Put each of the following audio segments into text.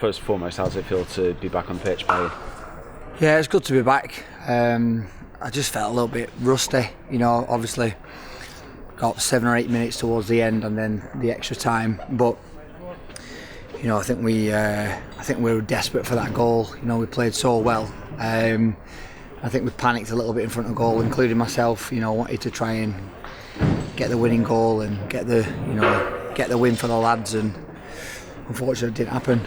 First and foremost, how does it feel to be back on the pitch, Barry? Yeah, it's good to be back. I just felt a little bit rusty, obviously got 7 or 8 minutes towards the end and then the extra time, but I think we were desperate for that goal. We played so well. I think we panicked a little bit in front of goal, including myself. Wanted to try and get the winning goal and get the win for the lads, and unfortunately it didn't happen.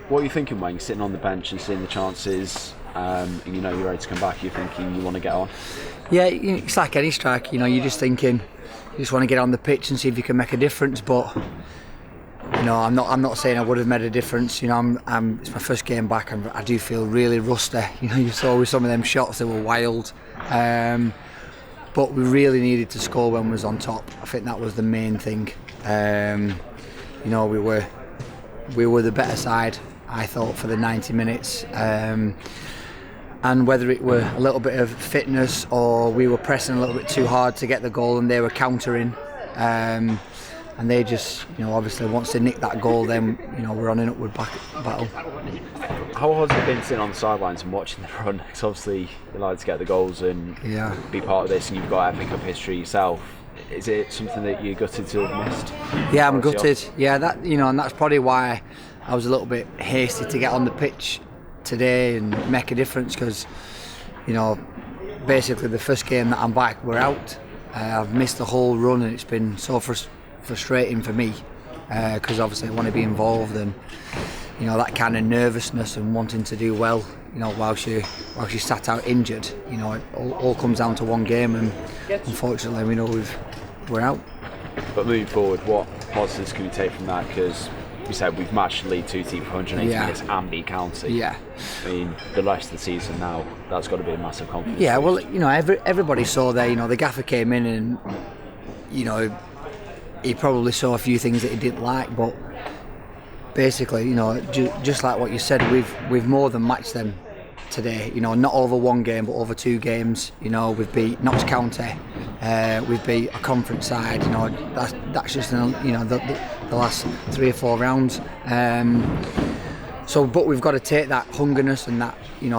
What are you thinking when you're sitting on the bench and seeing the chances, and you're ready to come back? You're thinking you want to get on? Yeah, it's like any striker. You're just thinking you just want to get on the pitch and see if you can make a difference. But I'm not saying I would have made a difference. It's my first game back, and I do feel really rusty. You saw with some of them shots, they were wild. But we really needed to score when we was on top. I think that was the main thing. We were the better side, I thought, for the 90 minutes. And whether it were a little bit of fitness or we were pressing a little bit too hard to get the goal and they were countering, and they just, obviously once they nicked that goal, then we're on an upward battle. How hard has it been sitting on the sidelines and watching the run? Because obviously you like to get the goals and be part of this, and you've got FA Cup history yourself. Is it something that you're gutted to have missed? Yeah, I'm gutted. Yeah, that and that's probably why I was a little bit hasty to get on the pitch today and make a difference, because basically the first game that I'm back, we're out. I've missed the whole run, and it's been so frustrating for me, because obviously I want to be involved, and that kind of nervousness and wanting to do well, while she sat out injured, it all comes down to one game, and unfortunately we know we're out. But moving forward, what positives can we take from that? Because we said we've matched the League 2 team for 180 minutes and beat County. Yeah. I mean, the rest of the season now, that's got to be a massive confidence. Yeah, well, everybody saw there, the gaffer came in and, he probably saw a few things that he didn't like, but basically, just like what you said, we've more than matched them today. Not over one game, but over 2 games. We've beat Notts County, we've beat a conference side. That's just the last 3 or 4 rounds. But we've got to take that hungerness and that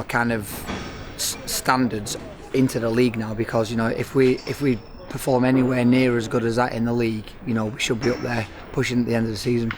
kind of standards into the league now, because if we perform anywhere near as good as that in the league, we should be up there pushing at the end of the season.